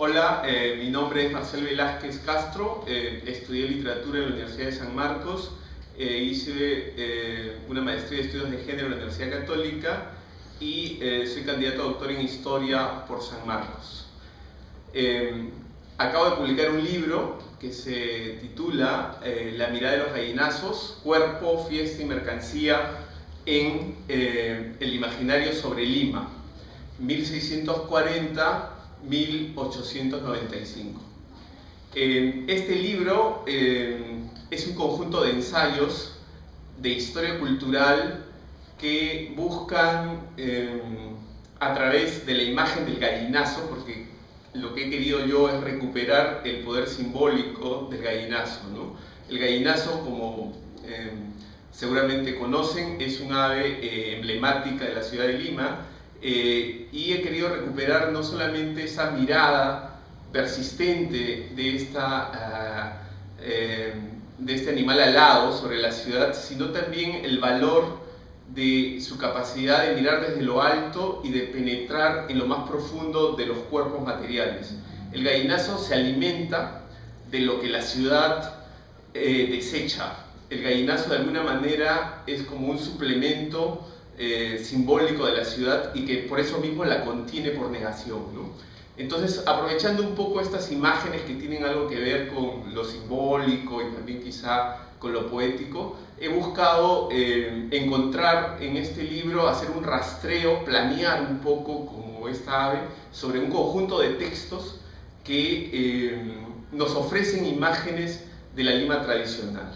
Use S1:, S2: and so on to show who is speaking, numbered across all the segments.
S1: Hola, mi nombre es Marcel Velázquez Castro, estudié literatura en la Universidad de San Marcos, hice una maestría de estudios de género en la Universidad Católica y soy candidato a doctor en historia por San Marcos. Acabo de publicar un libro que se titula La mirada de los gallinazos, cuerpo, fiesta y mercancía en el imaginario sobre Lima, 1640-1895. Este libro es un conjunto de ensayos de historia cultural que buscan, a través de la imagen del gallinazo, porque lo que he querido yo es recuperar el poder simbólico del gallinazo, ¿no? El gallinazo, como seguramente conocen, es un ave emblemática de la ciudad de Lima, y he querido recuperar no solamente esa mirada persistente de este animal alado sobre la ciudad, sino también el valor de su capacidad de mirar desde lo alto y de penetrar en lo más profundo de los cuerpos materiales. El gallinazo se alimenta de lo que la ciudad desecha. El gallinazo de alguna manera es como un suplemento simbólico de la ciudad y que por eso mismo la contiene por negación, ¿no? Entonces, aprovechando un poco estas imágenes que tienen algo que ver con lo simbólico y también quizá con lo poético, he buscado encontrar en este libro, hacer un rastreo, planear un poco como esta ave sobre un conjunto de textos que nos ofrecen imágenes de la Lima tradicional.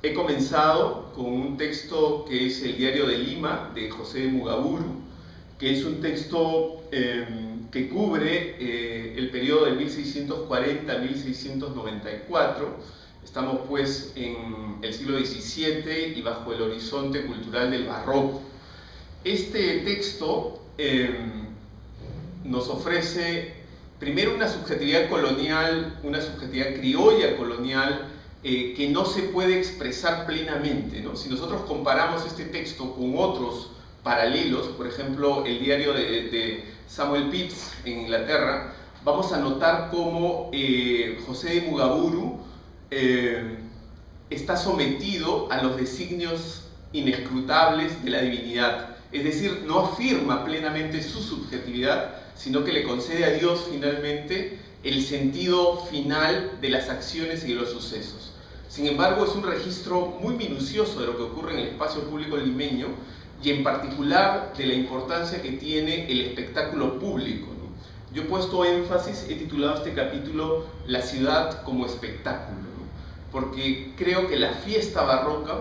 S1: He comenzado con un texto que es el Diario de Lima, de José de Mugaburu, que es un texto que cubre el periodo de 1640 a 1694. Estamos pues en el siglo XVII y bajo el horizonte cultural del barroco. Este texto nos ofrece primero una subjetividad colonial, una subjetividad criolla colonial, que no se puede expresar plenamente, ¿no? Si nosotros comparamos este texto con otros paralelos, por ejemplo el diario de Samuel Pepys en Inglaterra, vamos a notar cómo José de Mugaburu está sometido a los designios inescrutables de la divinidad, es decir, no afirma plenamente su subjetividad, sino que le concede a Dios finalmente el sentido final de las acciones y de los sucesos. Sin embargo, es un registro muy minucioso de lo que ocurre en el espacio público limeño y en particular de la importancia que tiene el espectáculo público, ¿no? Yo he puesto énfasis, he titulado este capítulo La ciudad como espectáculo, ¿no? Porque creo que la fiesta barroca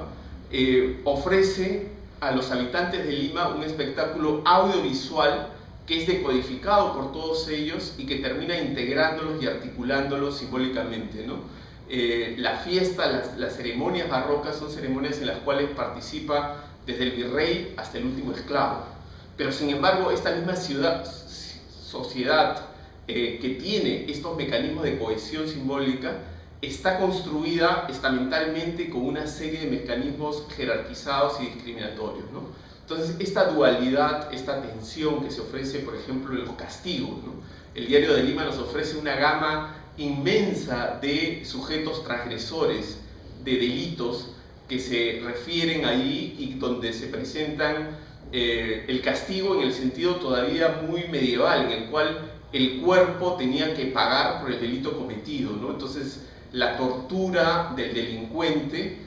S1: ofrece a los habitantes de Lima un espectáculo audiovisual que es decodificado por todos ellos y que termina integrándolos y articulándolos simbólicamente, ¿no? La fiesta, las ceremonias barrocas son ceremonias en las cuales participa desde el virrey hasta el último esclavo. Pero sin embargo, esta misma sociedad que tiene estos mecanismos de cohesión simbólica está construida estamentalmente con una serie de mecanismos jerarquizados y discriminatorios, ¿no? Entonces, esta dualidad, esta tensión que se ofrece, por ejemplo, en los castigos, ¿no? El Diario de Lima nos ofrece una gama inmensa de sujetos transgresores, de delitos que se refieren ahí y donde se presentan el castigo en el sentido todavía muy medieval, en el cual el cuerpo tenía que pagar por el delito cometido, ¿no? Entonces, la tortura del delincuente,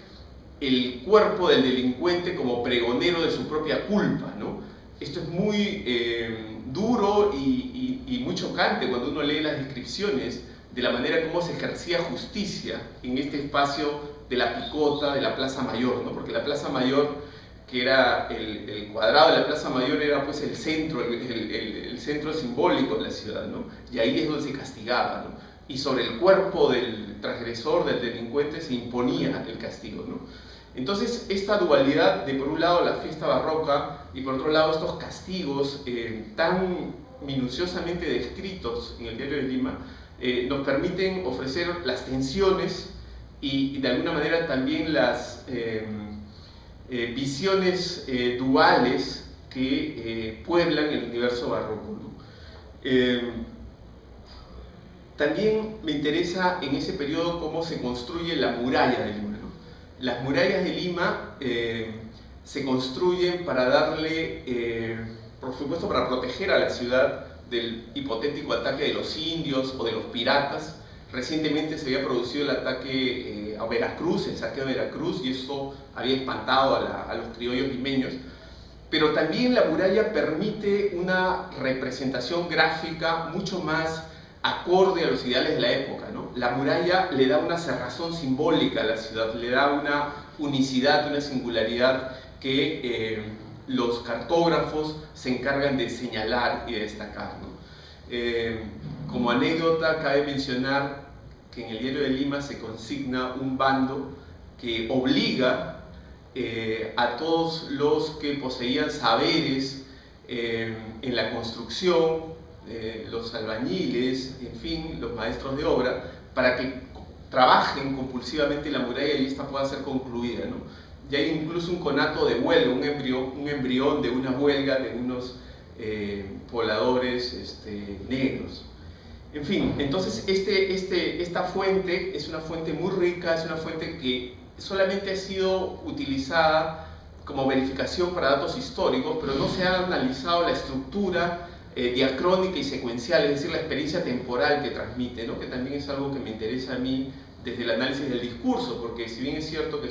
S1: el cuerpo del delincuente como pregonero de su propia culpa, ¿no? Esto es muy duro y muy chocante cuando uno lee las descripciones de la manera como se ejercía justicia en este espacio de la Picota, de la Plaza Mayor, ¿no? Porque la Plaza Mayor, que era el cuadrado de la Plaza Mayor, era pues el centro, el centro simbólico de la ciudad, ¿no? Y ahí es donde se castigaba, ¿no? Y sobre el cuerpo del transgresor, del delincuente, se imponía el castigo, ¿no? Entonces, esta dualidad de, por un lado, la fiesta barroca y, por otro lado, estos castigos tan minuciosamente descritos en el Diario de Lima, nos permiten ofrecer las tensiones y de alguna manera también las visiones duales que pueblan el universo barroco, ¿no? También me interesa en ese periodo cómo se construye la muralla de Lima, ¿no? Las murallas de Lima se construyen para darle, por supuesto, para proteger a la ciudad del hipotético ataque de los indios o de los piratas. Recientemente se había producido el ataque a Veracruz, el saqueo de Veracruz, y eso había espantado a los criollos limeños. Pero también la muralla permite una representación gráfica mucho más acorde a los ideales de la época, ¿no? La muralla le da una cerrazón simbólica a la ciudad, le da una unicidad, una singularidad que los cartógrafos se encargan de señalar y de destacar, ¿no? Como anécdota, cabe mencionar que en el Diario de Lima se consigna un bando que obliga a todos los que poseían saberes en la construcción, los albañiles, en fin, los maestros de obra, para que trabajen compulsivamente la muralla y esta pueda ser concluida, ¿no? Y hay incluso un conato de huelga, un embrión de una huelga de unos pobladores negros. En fin, entonces esta fuente es una fuente muy rica, es una fuente que solamente ha sido utilizada como verificación para datos históricos, pero no se ha analizado la estructura diacrónica y secuencial, es decir, la experiencia temporal que transmite, ¿no? Que también es algo que me interesa a mí desde el análisis del discurso, porque si bien es cierto que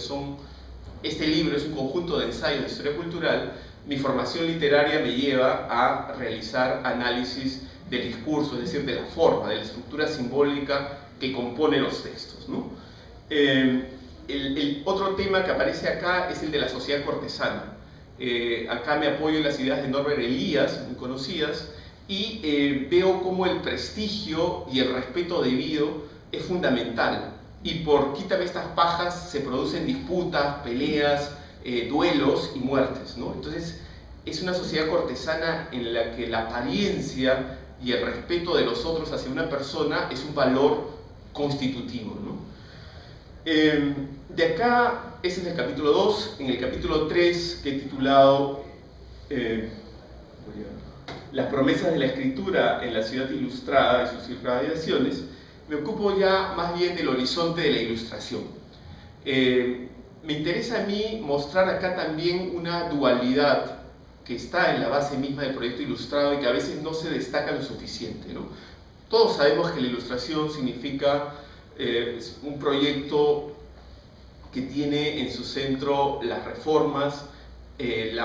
S1: este libro es un conjunto de ensayos de historia cultural, mi formación literaria me lleva a realizar análisis del discurso, es decir, de la forma, de la estructura simbólica que compone los textos, ¿no? El otro tema que aparece acá es el de la sociedad cortesana. Acá me apoyo en las ideas de Norbert Elias, muy conocidas, y veo cómo el prestigio y el respeto debido es fundamental. Y por quítame estas pajas se producen disputas, peleas, duelos y muertes, ¿no? Entonces es una sociedad cortesana en la que la apariencia y el respeto de los otros hacia una persona es un valor constitutivo, ¿no? De acá, ese es el capítulo 2. En el capítulo 3, que he titulado Las promesas de la escritura en la ciudad ilustrada y sus irradiaciones, me ocupo ya más bien del horizonte de la ilustración. Me interesa a mí mostrar acá también una dualidad que está en la base misma del proyecto ilustrado y que a veces no se destaca lo suficiente, ¿no? Todos sabemos que la ilustración significa un proyecto que tiene en su centro las reformas, el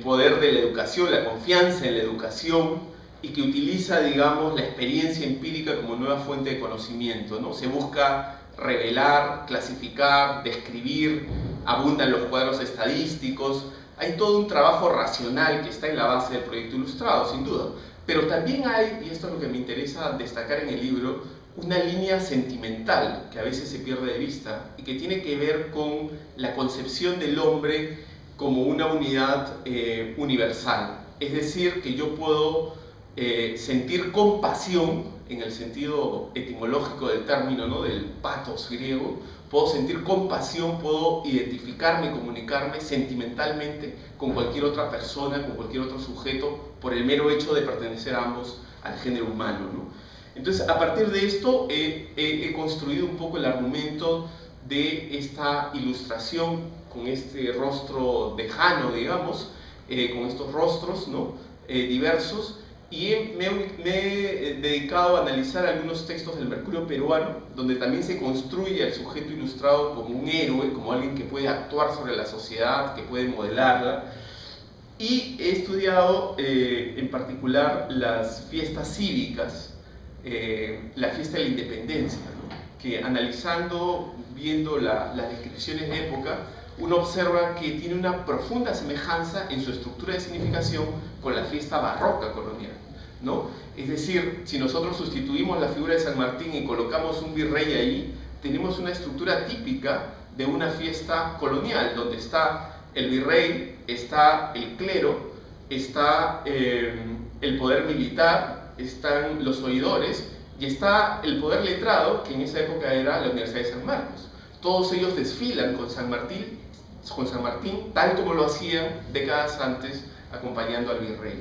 S1: poder de la educación, la confianza en la educación, y que utiliza, digamos, la experiencia empírica como nueva fuente de conocimiento, ¿no? Se busca revelar, clasificar, describir, abundan los cuadros estadísticos, hay todo un trabajo racional que está en la base del proyecto ilustrado, sin duda. Pero también hay, y esto es lo que me interesa destacar en el libro, una línea sentimental que a veces se pierde de vista y que tiene que ver con la concepción del hombre como una unidad universal. Es decir, que yo puedo sentir compasión, en el sentido etimológico del término, ¿no? Del pathos griego, puedo sentir compasión, puedo identificarme, comunicarme sentimentalmente con cualquier otra persona, con cualquier otro sujeto, por el mero hecho de pertenecer a ambos al género humano, ¿no? Entonces, a partir de esto, he construido un poco el argumento de esta ilustración con este rostro lejano, digamos, con estos rostros, ¿no? Diversos, y me he dedicado a analizar algunos textos del Mercurio peruano, donde también se construye al sujeto ilustrado como un héroe, como alguien que puede actuar sobre la sociedad, que puede modelarla. Y he estudiado en particular las fiestas cívicas, la fiesta de la independencia, ¿no? Que analizando, viendo las descripciones de época, uno observa que tiene una profunda semejanza en su estructura de significación con la fiesta barroca colonial, ¿no? Es decir, si nosotros sustituimos la figura de San Martín y colocamos un virrey ahí, tenemos una estructura típica de una fiesta colonial, donde está el virrey, está el clero, está el poder militar, están los oidores y está el poder letrado, que en esa época era la Universidad de San Marcos. Todos ellos desfilan con San Martín, tal como lo hacían décadas antes acompañando al virrey.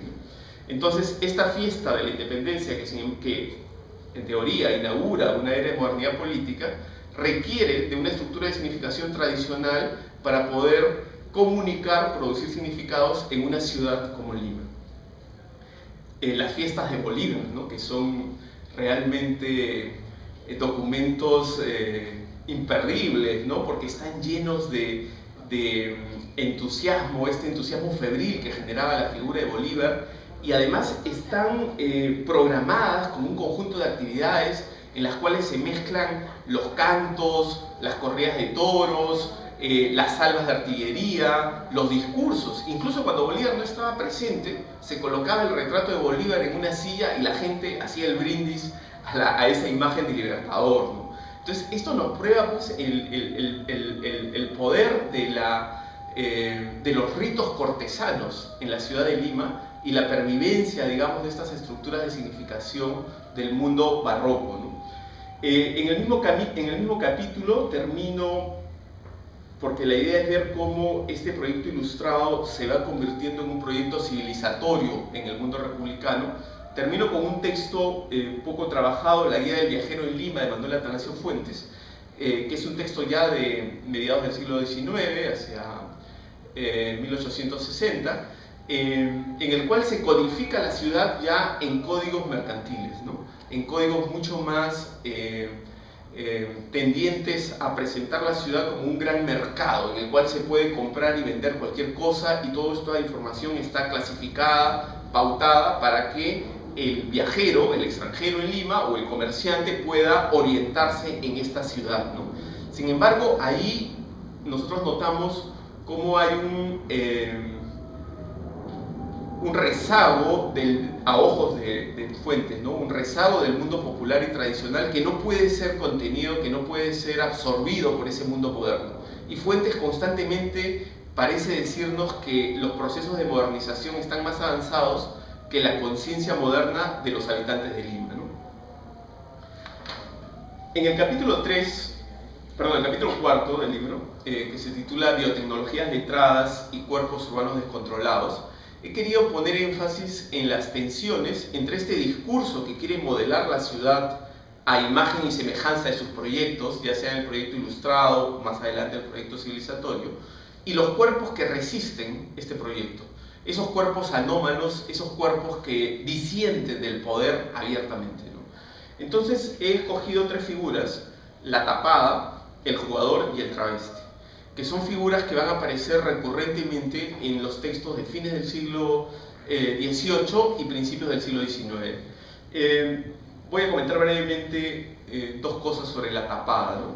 S1: Entonces, esta fiesta de la independencia, que en teoría inaugura una era de modernidad política, requiere de una estructura de significación tradicional para poder comunicar, producir significados en una ciudad como Lima. Las fiestas de Bolívar, ¿no?, que son realmente documentos imperdibles, ¿no?, porque están llenos de entusiasmo, este entusiasmo febril que generaba la figura de Bolívar, y además están programadas como un conjunto de actividades en las cuales se mezclan los cantos, las corridas de toros, las salvas de artillería, los discursos. Incluso cuando Bolívar no estaba presente, se colocaba el retrato de Bolívar en una silla y la gente hacía el brindis a esa imagen de libertador, ¿no? Entonces, esto nos prueba, pues, el poder de los ritos cortesanos en la ciudad de Lima y la pervivencia, digamos, de estas estructuras de significación del mundo barroco, ¿no? En el mismo capítulo termino, porque la idea es ver cómo este proyecto ilustrado se va convirtiendo en un proyecto civilizatorio en el mundo republicano. Termino con un texto poco trabajado, La Guía del Viajero en Lima, de Manuel Atanasio Fuentes, que es un texto ya de mediados del siglo XIX, hacia 1860, en el cual se codifica la ciudad ya en códigos mercantiles, ¿no?, en códigos mucho más tendientes a presentar la ciudad como un gran mercado en el cual se puede comprar y vender cualquier cosa, y toda esta información está clasificada, pautada, para que el viajero, el extranjero en Lima, o el comerciante pueda orientarse en esta ciudad, ¿no? Sin embargo, ahí nosotros notamos cómo hay un rezago a ojos de Fuentes, ¿no?, un rezago del mundo popular y tradicional que no puede ser contenido, que no puede ser absorbido por ese mundo moderno. Y Fuentes constantemente parece decirnos que los procesos de modernización están más avanzados que la conciencia moderna de los habitantes de Lima, ¿no? En el capítulo 4 del libro, que se titula Biotecnologías letradas y cuerpos urbanos descontrolados, he querido poner énfasis en las tensiones entre este discurso que quiere modelar la ciudad a imagen y semejanza de sus proyectos, ya sea el proyecto ilustrado, más adelante el proyecto civilizatorio, y los cuerpos que resisten este proyecto. Esos cuerpos anómalos, esos cuerpos que disienten del poder abiertamente, ¿no? Entonces he escogido tres figuras: la tapada, el jugador y el travesti, que son figuras que van a aparecer recurrentemente en los textos de fines del siglo XVIII y principios del siglo XIX. Voy a comentar brevemente dos cosas sobre la tapada, ¿no?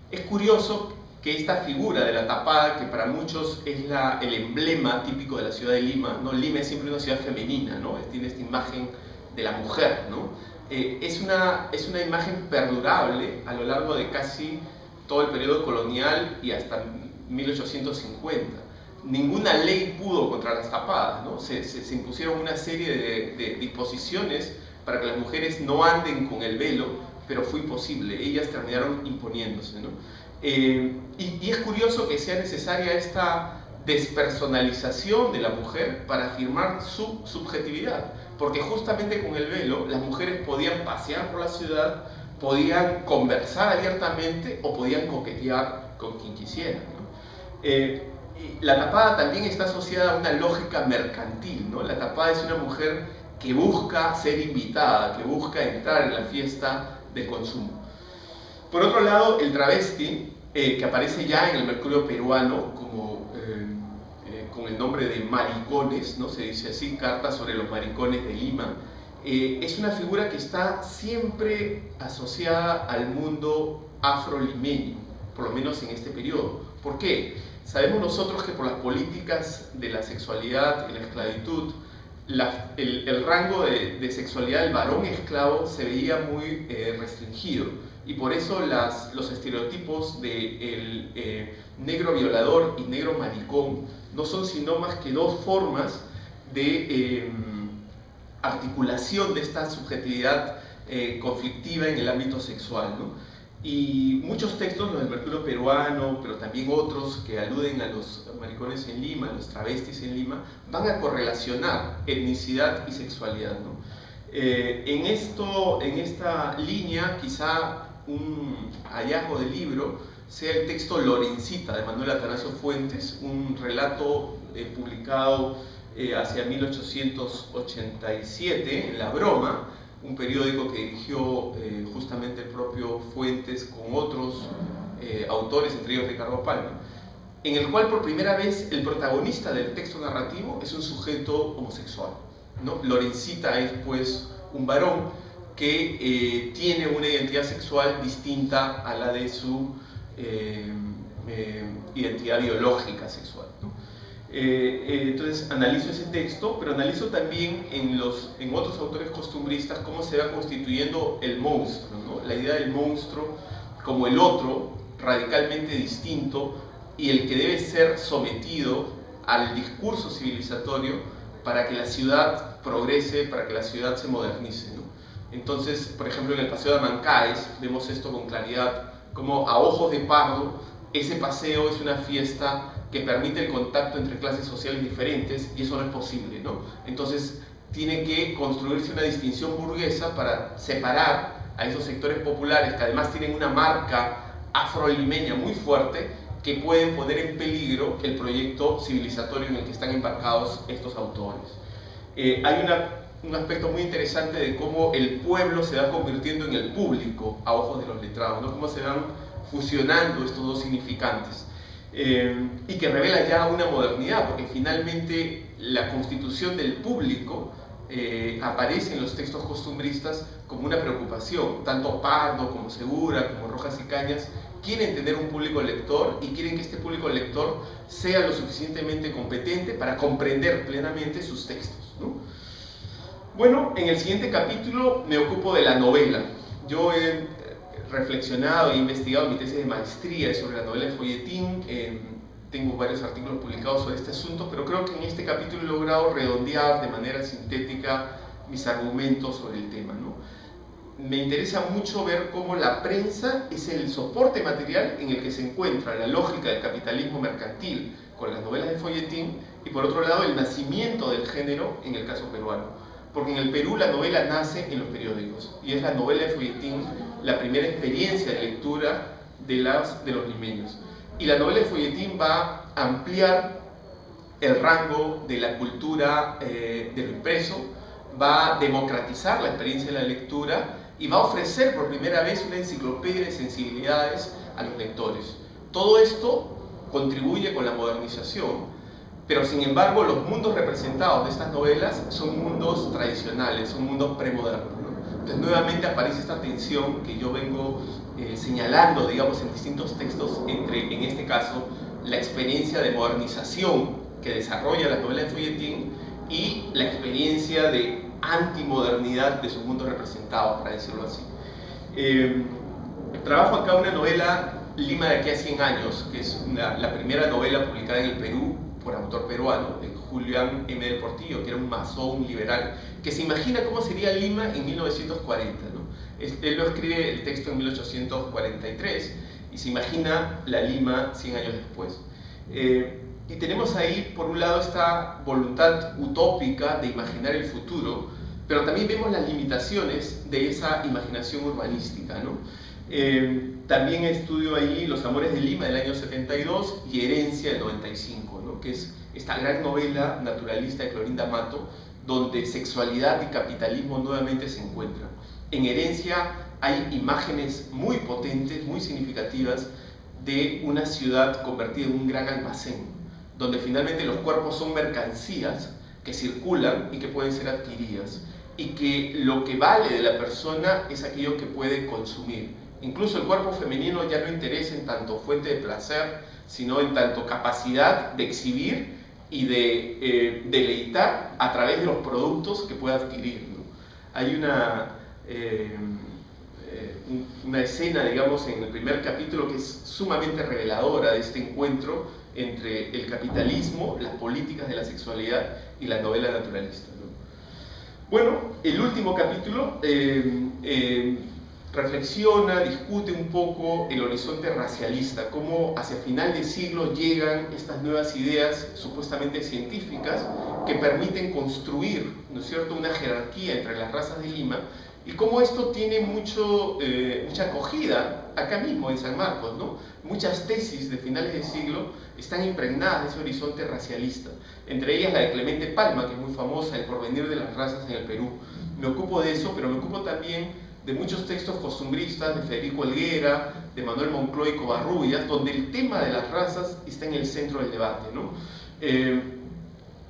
S1: Es curioso que esta figura de la tapada, que para muchos es el emblema típico de la ciudad de Lima, ¿no? Lima es siempre una ciudad femenina, ¿no? Tiene esta imagen de la mujer, ¿no? Es una imagen perdurable a lo largo de casi todo el periodo colonial y hasta 1850. Ninguna ley pudo contra las tapadas, ¿no? Se impusieron una serie de disposiciones para que las mujeres no anden con el velo, pero fue imposible, ellas terminaron imponiéndose, ¿no? Y es curioso que sea necesaria esta despersonalización de la mujer para afirmar su subjetividad, porque justamente con el velo las mujeres podían pasear por la ciudad, podían conversar abiertamente o podían coquetear con quien quisieran, ¿no? Y la tapada también está asociada a una lógica mercantil, ¿no? La tapada es una mujer que busca ser invitada, que busca entrar en la fiesta del consumo. Por otro lado, el travesti, que aparece ya en el Mercurio peruano como, con el nombre de Maricones, ¿no? Se dice así, Carta sobre los maricones de Lima. Es una figura que está siempre asociada al mundo afrolimeño, por lo menos en este periodo. ¿Por qué? Sabemos nosotros que por las políticas de la sexualidad y la esclavitud, el rango de sexualidad del varón esclavo se veía muy restringido, y por eso los estereotipos de negro violador y negro maricón no son sino más que dos formas de articulación de esta subjetividad conflictiva en el ámbito sexual, ¿no? Y muchos textos, los del Mercurio peruano, pero también otros que aluden a los maricones en Lima, a los travestis en Lima, van a correlacionar etnicidad y sexualidad, ¿no? En esta línea, quizá un hallazgo del libro sea el texto Lorencita de Manuel Atanasio Fuentes, un relato publicado hacia 1887 en La Broma, un periódico que dirigió justamente el propio Fuentes con otros autores, entre ellos Ricardo Palma, en el cual por primera vez el protagonista del texto narrativo es un sujeto homosexual, ¿no? Lorencita es pues un varón que tiene una identidad sexual distinta a la de su identidad biológica sexual, ¿no? Entonces analizo ese texto, pero analizo también en otros autores costumbristas cómo se va constituyendo el monstruo, ¿no? La idea del monstruo como el otro, radicalmente distinto, y el que debe ser sometido al discurso civilizatorio para que la ciudad progrese, para que la ciudad se modernice, ¿no? Entonces, por ejemplo, en el Paseo de Amancaes vemos esto con claridad, como a ojos de pardo, ese paseo es una fiesta que permite el contacto entre clases sociales diferentes, y eso no es posible, ¿no? Entonces tiene que construirse una distinción burguesa para separar a esos sectores populares que además tienen una marca afrolimeña muy fuerte, que pueden poner en peligro el proyecto civilizatorio en el que están embarcados estos autores. Hay un aspecto muy interesante de cómo el pueblo se va convirtiendo en el público a ojos de los letrados, ¿no? Cómo se van fusionando estos dos significantes. Y que revela ya una modernidad, porque finalmente la constitución del público aparece en los textos costumbristas como una preocupación. Tanto Pardo como Segura, como Rojas y Cañas quieren tener un público lector y quieren que este público lector sea lo suficientemente competente para comprender plenamente sus textos, ¿no? Bueno, en el siguiente capítulo me ocupo de la novela. Yo he reflexionado e investigado mi tesis de maestría sobre la novela de folletín. Tengo varios artículos publicados sobre este asunto, pero creo que en este capítulo he logrado redondear de manera sintética mis argumentos sobre el tema, ¿no? Me interesa mucho ver cómo la prensa es el soporte material en el que se encuentra la lógica del capitalismo mercantil con las novelas de folletín, y por otro lado el nacimiento del género en el caso peruano. Porque en el Perú la novela nace en los periódicos, y es la novela de folletín la primera experiencia de lectura de los limeños. Y la novela de folletín va a ampliar el rango de la cultura de lo impreso, va a democratizar la experiencia de la lectura y va a ofrecer por primera vez una enciclopedia de sensibilidades a los lectores. Todo esto contribuye con la modernización, pero sin embargo los mundos representados de estas novelas son mundos tradicionales, son mundos premodernos, ¿no? Entonces nuevamente aparece esta tensión que yo vengo señalando, digamos, en distintos textos entre, en este caso, la experiencia de modernización que desarrolla la novela de folletín y la experiencia de antimodernidad de sus mundos representados, para decirlo así. Trabajo acá una novela, Lima de aquí a 100 años, que es la primera novela publicada en el Perú por autor peruano, de Julián M. del Portillo, que era un masón liberal, que se imagina cómo sería Lima en 1940, ¿no? Él lo escribe el texto en 1843 y se imagina la Lima 100 años después. Y tenemos ahí, por un lado, esta voluntad utópica de imaginar el futuro, pero también vemos las limitaciones de esa imaginación urbanística, ¿no? También estudio ahí Los Amores de Lima del año 72 y Herencia del 95, ¿no? Que es esta gran novela naturalista de Clorinda Mato, donde sexualidad y capitalismo nuevamente se encuentran. En Herencia hay imágenes muy potentes, muy significativas, de una ciudad convertida en un gran almacén, donde finalmente los cuerpos son mercancías que circulan y que pueden ser adquiridas, y que lo que vale de la persona es aquello que puede consumir. Incluso el cuerpo femenino ya no interesa en tanto fuente de placer, sino en tanto capacidad de exhibir y de deleitar a través de los productos que puede adquirir, ¿no? Hay una escena, digamos, en el primer capítulo que es sumamente reveladora de este encuentro entre el capitalismo, las políticas de la sexualidad y la novela naturalista, ¿no? Bueno, el último capítulo reflexiona, discute un poco el horizonte racialista, cómo hacia final de siglo llegan estas nuevas ideas supuestamente científicas que permiten construir, ¿no es cierto?, una jerarquía entre las razas de Lima, y cómo esto tiene mucha acogida acá mismo en San Marcos, ¿no? Muchas tesis de finales de siglo están impregnadas de ese horizonte racialista, entre ellas la de Clemente Palma, que es muy famosa, El porvenir de las razas en el Perú. Me ocupo de eso, pero me ocupo también de muchos textos costumbristas de Federico Helguera, de Manuel Moncloa y Covarrubias, donde el tema de las razas está en el centro del debate, ¿no?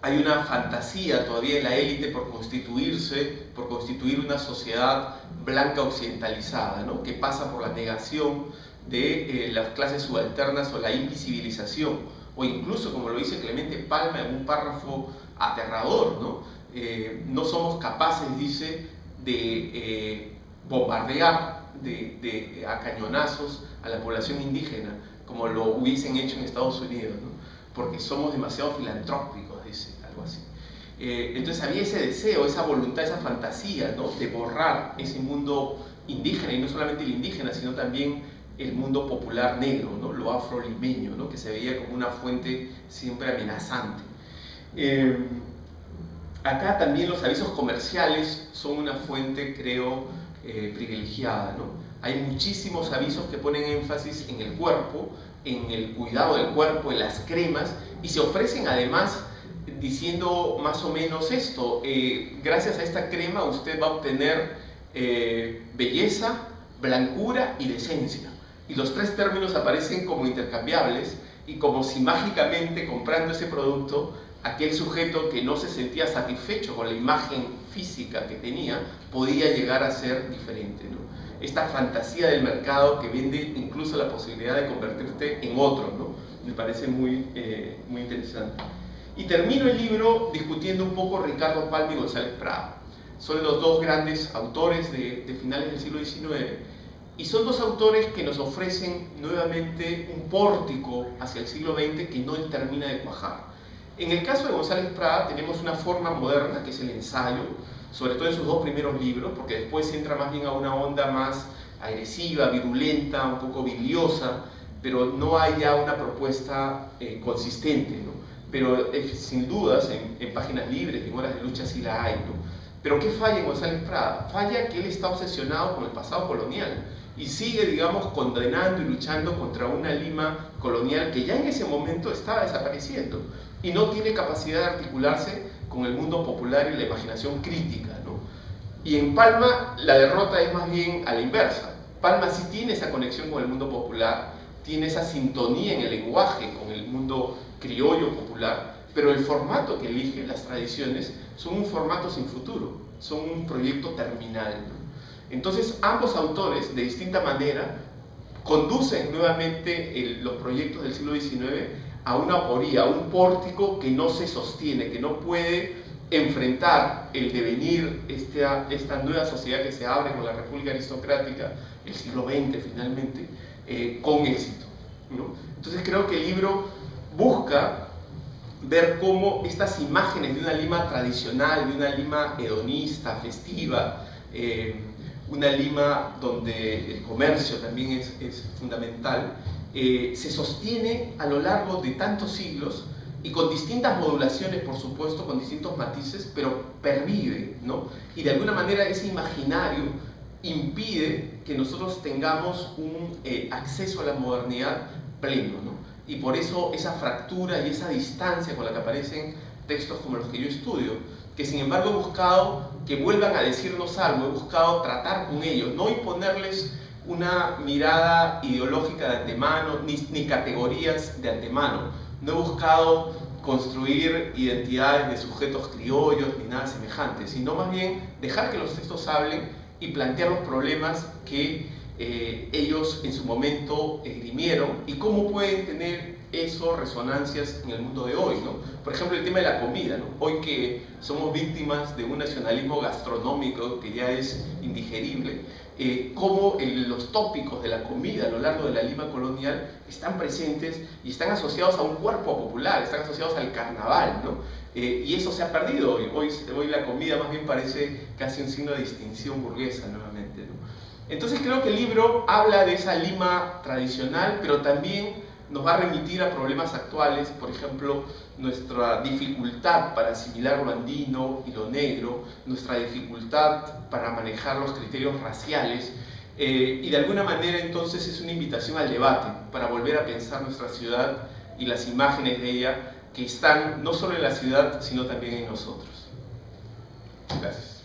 S1: Hay una fantasía todavía en la élite por constituir una sociedad blanca occidentalizada, ¿no?, que pasa por la negación de las clases subalternas o la invisibilización, o incluso, como lo dice Clemente Palma en un párrafo aterrador, ¿no? No somos capaces, dice, de bombardear a cañonazos a la población indígena, como lo hubiesen hecho en Estados Unidos, ¿no?, porque somos demasiado filantrópicos, dice, algo así. Entonces había ese deseo, esa voluntad, esa fantasía, ¿no?, de borrar ese mundo indígena, y no solamente el indígena, sino también el mundo popular negro, ¿no?, lo afrolimeño, ¿no?, que se veía como una fuente siempre amenazante. Acá también los avisos comerciales son una fuente, creo, privilegiada, ¿no? Hay muchísimos avisos que ponen énfasis en el cuerpo, en el cuidado del cuerpo, en las cremas, y se ofrecen además diciendo más o menos esto: gracias a esta crema usted va a obtener belleza, blancura y decencia. Y los tres términos aparecen como intercambiables, y como si mágicamente, comprando ese producto, aquel sujeto que no se sentía satisfecho con la imagen física que tenía podía llegar a ser diferente, ¿no? Esta fantasía del mercado que vende incluso la posibilidad de convertirte en otro, ¿no? Me parece muy interesante. Y termino el libro discutiendo un poco Ricardo Palma y González Prada. Son los dos grandes autores de finales del siglo XIX, y son dos autores que nos ofrecen nuevamente un pórtico hacia el siglo XX que no termina de cuajar. En el caso de González Prada tenemos una forma moderna, que es el ensayo, sobre todo en sus dos primeros libros, porque después entra más bien a una onda más agresiva, virulenta, un poco biliosa, pero no hay ya una propuesta consistente, ¿no? Pero sin dudas en Páginas Libres, en Horas de Lucha sí la hay, ¿no? Pero ¿qué falla en González Prada? Falla que él está obsesionado con el pasado colonial y sigue, digamos, condenando y luchando contra una Lima colonial que ya en ese momento estaba desapareciendo y no tiene capacidad de articularse con el mundo popular y la imaginación crítica, ¿no? Y en Palma la derrota es más bien a la inversa. Palma sí tiene esa conexión con el mundo popular, tiene esa sintonía en el lenguaje con el mundo criollo popular, pero el formato que elige, las tradiciones, son un formato sin futuro, son un proyecto terminal, ¿no? Entonces ambos autores, de distinta manera, conducen nuevamente los proyectos del siglo XIX a una aporía, a un pórtico que no se sostiene, que no puede enfrentar el devenir, esta nueva sociedad que se abre con la República Aristocrática, el siglo XX finalmente, con éxito, ¿no? Entonces creo que el libro busca ver cómo estas imágenes de una Lima tradicional, de una Lima hedonista, festiva, una Lima donde el comercio también es fundamental, se sostiene a lo largo de tantos siglos y con distintas modulaciones, por supuesto, con distintos matices, pero pervive, ¿no? Y de alguna manera ese imaginario impide que nosotros tengamos un acceso a la modernidad pleno, ¿no? Y por eso esa fractura y esa distancia con la que aparecen textos como los que yo estudio, que sin embargo he buscado que vuelvan a decirnos algo, he buscado tratar con ellos, no imponerles una mirada ideológica de antemano, ni categorías de antemano. No he buscado construir identidades de sujetos criollos ni nada semejante, sino más bien dejar que los textos hablen y plantear los problemas que ellos en su momento esgrimieron y cómo pueden tener eso resonancias en el mundo de hoy, ¿no? Por ejemplo, el tema de la comida, ¿no? Hoy que somos víctimas de un nacionalismo gastronómico que ya es indigerible, cómo los tópicos de la comida a lo largo de la Lima colonial están presentes y están asociados a un cuerpo popular, están asociados al carnaval, ¿no? Y eso se ha perdido hoy. Hoy la comida más bien parece casi un signo de distinción burguesa nuevamente, ¿no? Entonces creo que el libro habla de esa Lima tradicional, pero también nos va a remitir a problemas actuales, por ejemplo, nuestra dificultad para asimilar lo andino y lo negro, nuestra dificultad para manejar los criterios raciales, y de alguna manera entonces es una invitación al debate, para volver a pensar nuestra ciudad y las imágenes de ella que están no solo en la ciudad, sino también en nosotros. Gracias.